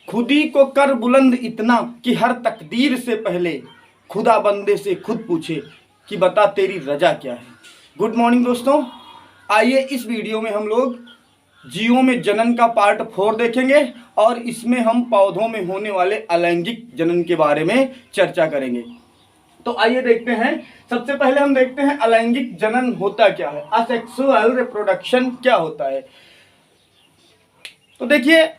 खुदी को कर बुलंद इतना कि हर तकदीर से पहले खुदा बंदे से खुद पूछे कि बता तेरी रजा क्या है। गुड मॉर्निंग दोस्तों, आइए इस वीडियो में हम लोग जीवों में जनन का पार्ट 4 देखेंगे और इसमें हम पौधों में होने वाले अलैंगिक जनन के बारे में चर्चा करेंगे। तो आइए देखते हैं। सबसे पहले हम देखते हैं अलैंगिक जनन होता क्या है, असेक्सुअल रिप्रोडक्शन क्या होता है। तो देखिए,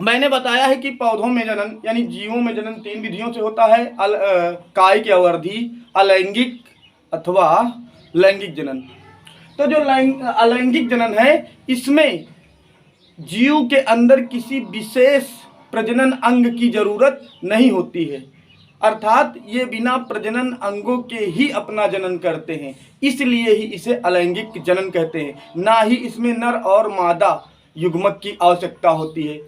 मैंने बताया है कि पौधों में जनन यानी जीवों में जनन 3 विधियों से होता है। कायिक अवधि, अलैंगिक अथवा लैंगिक जनन। तो जो अलैंगिक जनन है, इसमें जीव के अंदर किसी विशेष प्रजनन अंग की जरूरत नहीं होती है, अर्थात ये बिना प्रजनन अंगों के ही अपना जनन करते हैं, इसलिए ही इसे अलैंगिक जनन कहते हैं। ना ही इसमें नर और मादा युग्मक की आवश्यकता होती है।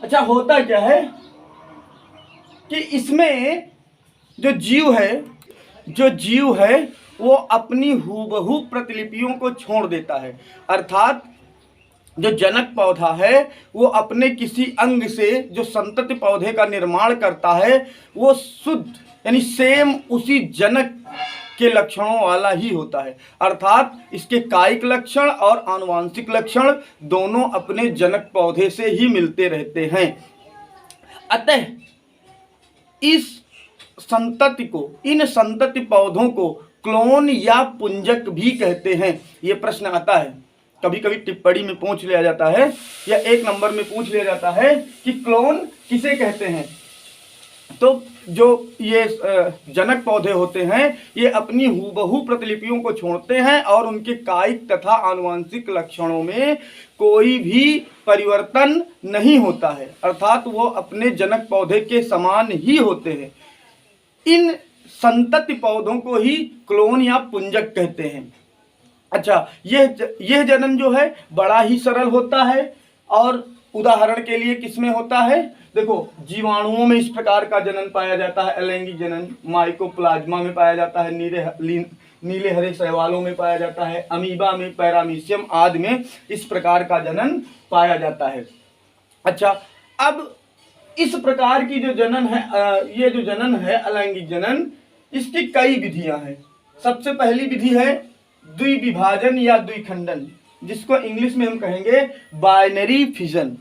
अच्छा, होता क्या है कि इसमें जो जीव है वो अपनी हूबहू प्रतिलिपियों को छोड़ देता है, अर्थात जो जनक पौधा है वो अपने किसी अंग से जो संतति पौधे का निर्माण करता है वो शुद्ध यानी सेम उसी जनक के लक्षणों वाला ही होता है, अर्थात इसके कायिक लक्षण और आनुवांशिक लक्षण दोनों अपने जनक पौधे से ही मिलते रहते हैं। अतः इन संतति पौधों को क्लोन या पुंजक भी कहते हैं। ये प्रश्न आता है, कभी कभी टिप्पणी में पूछ लिया जाता है या 1 नंबर में पूछ लिया जाता है कि क्लोन किसे कहते हैं। तो जो ये जनक पौधे होते हैं ये अपनी हूबहू प्रतिलिपियों को छोड़ते हैं और उनके कायिक तथा आनुवांशिक लक्षणों में कोई भी परिवर्तन नहीं होता है, अर्थात वो अपने जनक पौधे के समान ही होते हैं। इन संतति पौधों को ही क्लोन या पुंजक कहते हैं। अच्छा, यह जनन जो है बड़ा ही सरल होता है और उदाहरण के लिए किसमें होता है, देखो जीवाणुओं में इस प्रकार का जनन पाया जाता है, अलैंगिक जनन माइकोप्लाज्मा में पाया जाता है, नीले हरे शैवालों में पाया जाता है, अमीबा में, पैरामीशियम आदि में इस प्रकार का जनन पाया जाता है। अच्छा, अब इस प्रकार की जो जनन है, ये जो जनन है अलैंगिक जनन, इसकी कई विधियां हैं। सबसे पहली विधि है द्विविभाजन या द्विखंडन, जिसको इंग्लिश में हम कहेंगे बाइनरी फिजन।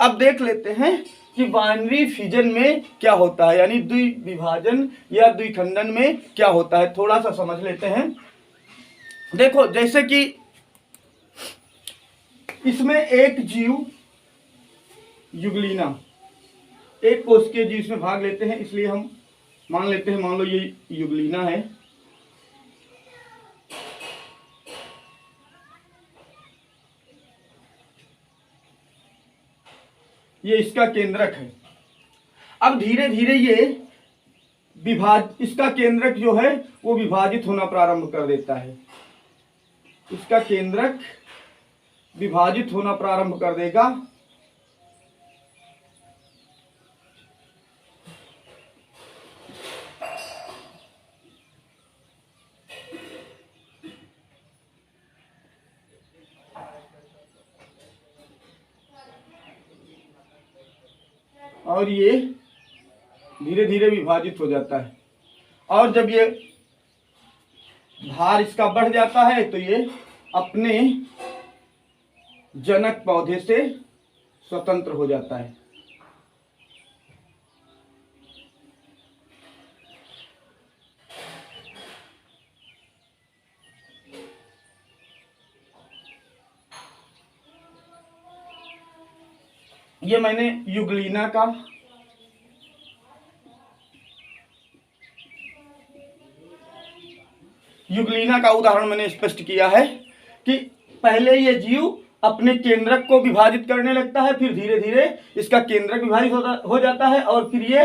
अब देख लेते हैं कि बाइनरी फिजन में क्या होता है, यानी द्विविभाजन या द्विखंडन में क्या होता है, थोड़ा सा समझ लेते हैं। देखो, जैसे कि इसमें एक जीव युगलीना, एक कोशिकीय जीव इसमें भाग लेते हैं, इसलिए हम मान लेते हैं, मान लो ये युगलीना है। ये इसका केंद्रक है। अब धीरे धीरे ये इसका केंद्रक जो है वो विभाजित होना प्रारंभ कर देता है। इसका केंद्रक विभाजित होना प्रारंभ कर देगा और ये धीरे धीरे विभाजित हो जाता है, और जब ये भार इसका बढ़ जाता है तो ये अपने जनक पौधे से स्वतंत्र हो जाता है। ये मैंने युगलीना का उदाहरण मैंने स्पष्ट किया है कि पहले ये जीव अपने केंद्रक को विभाजित करने लगता है, फिर धीरे धीरे इसका केंद्रक विभाजित हो जाता है और फिर ये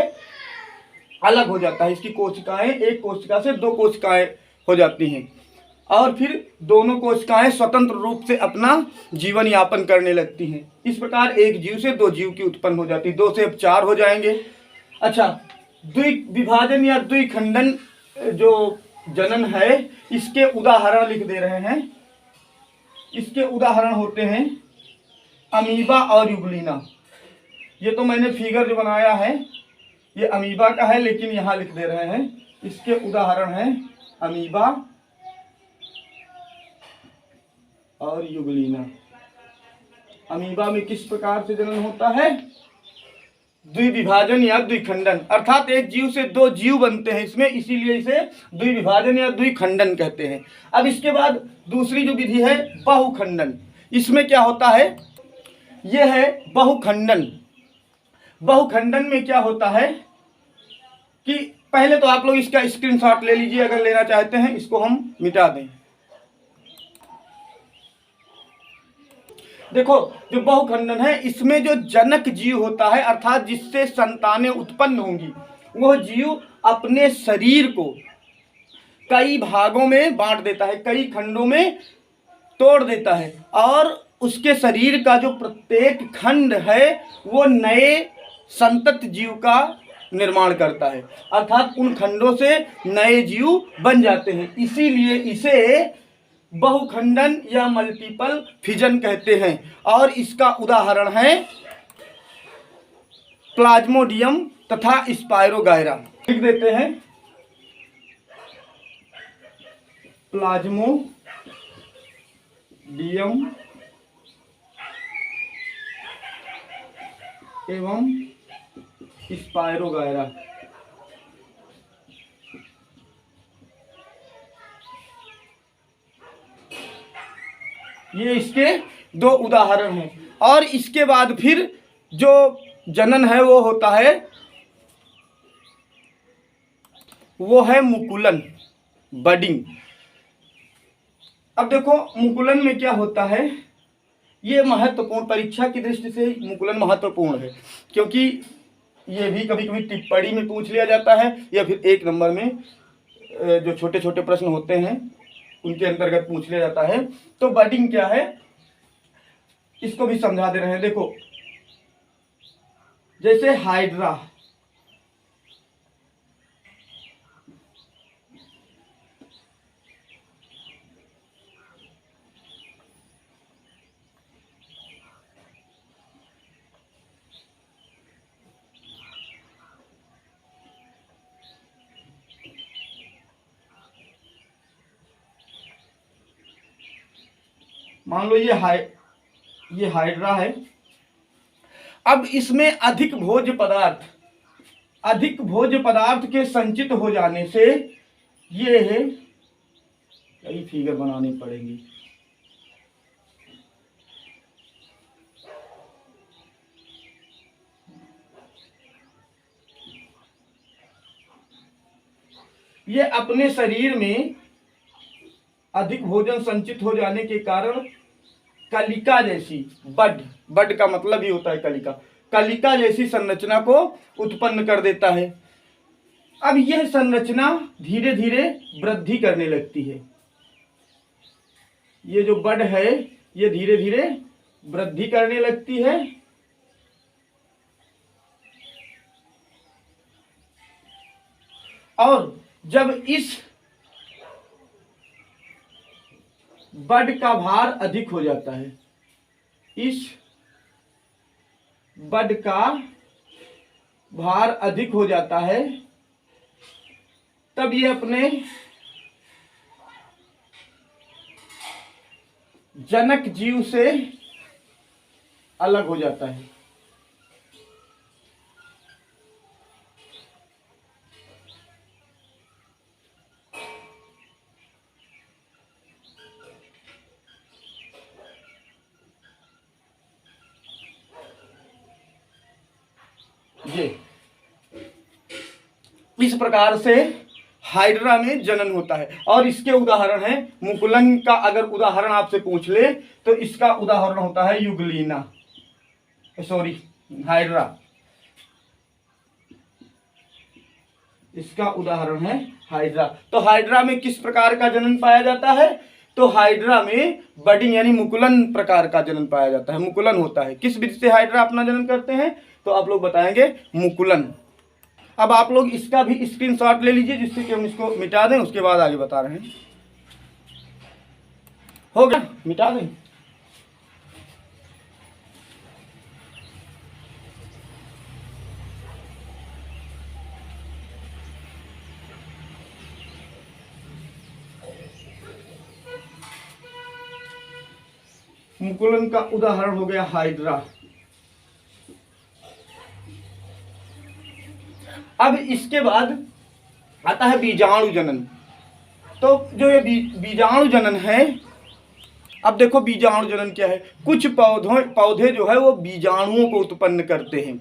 अलग हो जाता है। इसकी कोशिकाएं, एक कोशिका से 2 कोशिकाएं हो जाती हैं और फिर दोनों कोशिकाएं स्वतंत्र रूप से अपना जीवन यापन करने लगती हैं। इस प्रकार एक जीव से 2 जीव की उत्पन्न हो जाती है, 2 से अब 4 हो जाएंगे। अच्छा, द्विविभाजन या द्विखंडन जो जनन है, इसके उदाहरण लिख दे रहे हैं। इसके उदाहरण होते हैं अमीबा और युगलीना। ये तो मैंने फिगर जो बनाया है ये अमीबा का है, लेकिन यहाँ लिख दे रहे हैं इसके उदाहरण हैं अमीबा और यूग्लिना। अमीबा में किस प्रकार से जनन होता है? द्विविभाजन या द्विखंडन, अर्थात एक जीव से दो जीव बनते हैं इसमें, इसीलिए इसे द्विविभाजन या द्विखंडन कहते हैं। अब इसके बाद दूसरी जो विधि है बहुखंडन, इसमें क्या होता है? यह है बहुखंडन। बहुखंडन में क्या होता है कि पहले तो आप लोग इसका स्क्रीनशॉट ले लीजिए, अगर लेना चाहते हैं इसको हम मिटा दें। देखो जो बहुखंडन है इसमें जो जनक जीव होता है अर्थात जिससे संतानें उत्पन्न होंगी, वह जीव अपने शरीर को कई भागों में बांट देता है, कई खंडों में तोड़ देता है, और उसके शरीर का जो प्रत्येक खंड है वो नए संतत जीव का निर्माण करता है, अर्थात उन खंडों से नए जीव बन जाते हैं। इसीलिए इसे बहुखंडन या मल्टीपल फिजन कहते हैं। और इसका उदाहरण है प्लाज्मोडियम तथा स्पायरोगायरा। लिख देते हैं प्लाज्मोडियम एवं स्पायरोगायरा। ये इसके दो उदाहरण हैं। और इसके बाद फिर जो जनन है वो होता है, वो है मुकुलन, बडिंग। अब देखो मुकुलन में क्या होता है, ये महत्वपूर्ण, परीक्षा की दृष्टि से मुकुलन महत्वपूर्ण है, क्योंकि ये भी कभी कभी टिप्पणी में पूछ लिया जाता है या फिर एक नंबर में जो छोटे छोटे प्रश्न होते हैं उनके अंतर्गत पूछ लिया जाता है। तो बडिंग क्या है इसको भी समझा दे रहे हैं। देखो जैसे हाइड्रा, मान लो ये हाइड्रा है। अब इसमें अधिक भोज्य पदार्थ के संचित हो जाने से ये है, कई फिगर बनानी पड़ेंगी। ये अपने शरीर में अधिक भोजन संचित हो जाने के कारण कलिका जैसी, बड का मतलब ही होता है कलिका जैसी संरचना को उत्पन्न कर देता है। अब यह संरचना धीरे धीरे वृद्धि करने लगती है। ये जो बड है ये धीरे धीरे वृद्धि करने लगती है, और जब इस बड का भार अधिक हो जाता है, इस बड का भार अधिक हो जाता है, तब ये अपने जनक जीव से अलग हो जाता है। ये इस प्रकार से हाइड्रा में जनन होता है। और इसके उदाहरण है, मुकुलन का अगर उदाहरण आपसे पूछ ले तो इसका उदाहरण होता है यूग्लिना, सॉरी हाइड्रा, इसका उदाहरण है हाइड्रा। तो हाइड्रा में किस प्रकार का जनन पाया जाता है? तो हाइड्रा में बडिंग यानी मुकुलन प्रकार का जनन पाया जाता है, मुकुलन होता है। किस विधि से हाइड्रा अपना जनन करते हैं? तो आप लोग बताएंगे मुकुलन। अब आप लोग इसका भी स्क्रीनशॉट ले लीजिए जिससे कि हम इसको मिटा दें, उसके बाद आगे बता रहे हैं। हो गया, मिटा दें। मुकुलन का उदाहरण हो गया हाइड्रा। अब इसके बाद आता है बीजाणु जनन। तो जो ये बीजाणु जनन है, अब देखो बीजाणु जनन क्या है। कुछ पौधे जो है वो बीजाणुओं को उत्पन्न करते हैं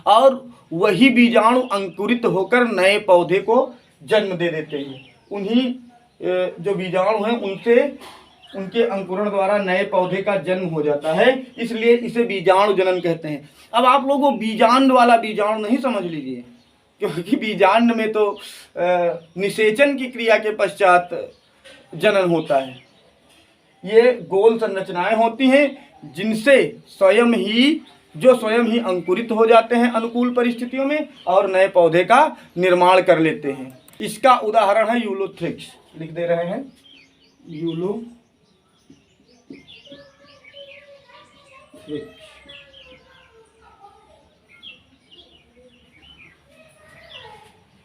और वही बीजाणु अंकुरित होकर नए पौधे को जन्म दे देते हैं। उन्हीं जो बीजाणु हैं उनसे उनके अंकुरण द्वारा नए पौधे का जन्म हो जाता है, इसलिए इसे बीजाणु जनन कहते हैं। अब आप लोगों को बीजांड वाला बीजाणु नहीं समझ लीजिए, क्योंकि बीजांड में तो निषेचन की क्रिया के पश्चात जनन होता है। ये गोल संरचनाएं होती हैं जिनसे स्वयं ही अंकुरित हो जाते हैं अनुकूल परिस्थितियों में और नए पौधे का निर्माण कर लेते हैं। इसका उदाहरण है यूलोथ्रिक्स। लिख दे रहे हैं यूलोथ्रिक्स।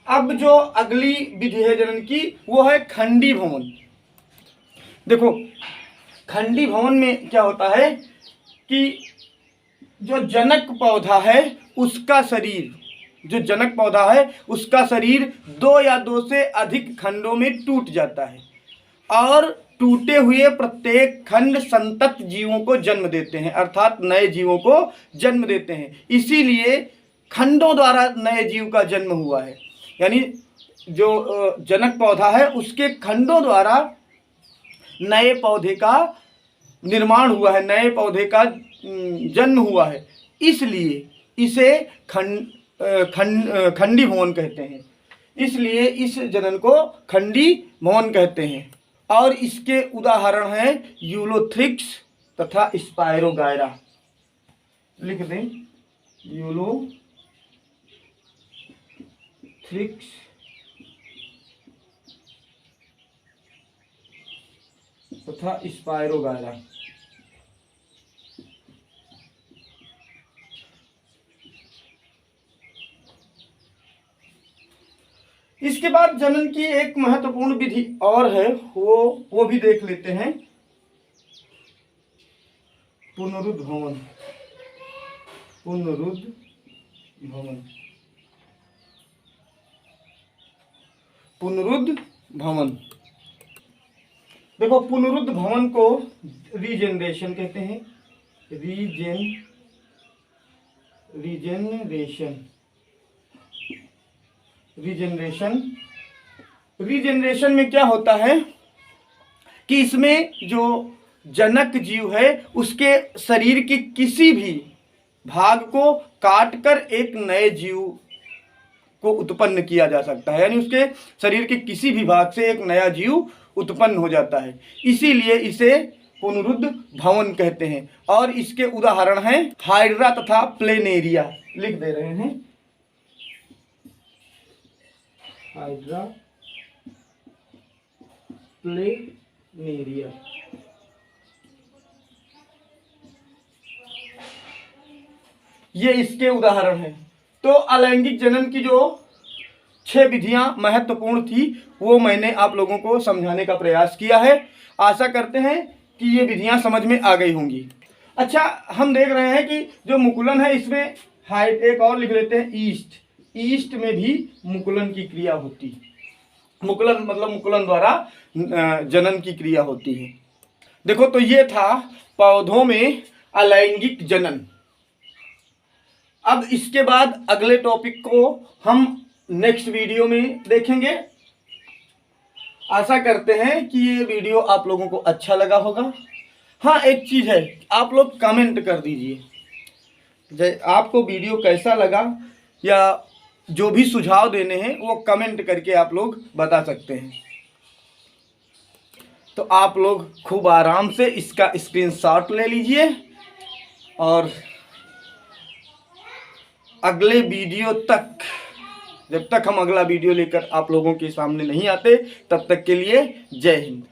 अब जो अगली विधि है जनन की वो है खंडी भवन। देखो खंडी भवन में क्या होता है कि जो जनक पौधा है उसका शरीर 2 या 2 से अधिक खंडों में टूट जाता है और टूटे हुए प्रत्येक खंड संतत जीवों को जन्म देते हैं, अर्थात नए जीवों को जन्म देते हैं। इसीलिए खंडों द्वारा नए जीव का जन्म हुआ है, यानी जो जनक पौधा है उसके खंडों द्वारा नए पौधे का निर्माण हुआ है, नए पौधे का जन्म हुआ है, इसलिए इसे खंडी भवन कहते हैं। इसलिए इस जनन को खंडी भवन कहते हैं। और इसके उदाहरण हैं यूलोथ्रिक्स तथा स्पायरोगायरा। लिख दें यूलोथ्रिक्स तथा स्पायरोगायरा। इसके बाद जनन की एक महत्वपूर्ण विधि और है, वो भी देख लेते हैं। पुनरुद्भवन। देखो पुनरुद्भवन को रीजेनरेशन कहते हैं। रीजेनरेशन में क्या होता है कि इसमें जो जनक जीव है उसके शरीर के किसी भी भाग को काटकर एक नए जीव को उत्पन्न किया जा सकता है, यानी उसके शरीर के किसी भी भाग से एक नया जीव उत्पन्न हो जाता है। इसीलिए इसे पुनरुद्ध भवन कहते हैं। और इसके उदाहरण हैं हाइड्रा तथा प्लेनेरिया। लिख दे रहे हैं हाइड्रा प्लेनेरिया। ये इसके उदाहरण हैं। तो अलैंगिक जनन की जो 6 विधियां महत्वपूर्ण थी वो मैंने आप लोगों को समझाने का प्रयास किया है। आशा करते हैं कि ये विधियां समझ में आ गई होंगी। अच्छा, हम देख रहे हैं कि जो मुकुलन है इसमें एक और लिख लेते हैं ईस्ट में भी मुकुलन की क्रिया होती है। मुकुलन मतलब मुकुलन द्वारा जनन की क्रिया होती है। देखो तो ये था पौधों में अलैंगिक जनन। अब इसके बाद अगले टॉपिक को हम नेक्स्ट वीडियो में देखेंगे। आशा करते हैं कि ये वीडियो आप लोगों को अच्छा लगा होगा। हाँ, एक चीज़ है, आप लोग कमेंट कर दीजिए आपको वीडियो कैसा लगा, या जो भी सुझाव देने हैं वो कमेंट करके आप लोग बता सकते हैं। तो आप लोग खूब आराम से इसका स्क्रीनशॉट ले लीजिए और अगले वीडियो तक, जब तक हम अगला वीडियो लेकर आप लोगों के सामने नहीं आते, तब तक के लिए जय हिंद।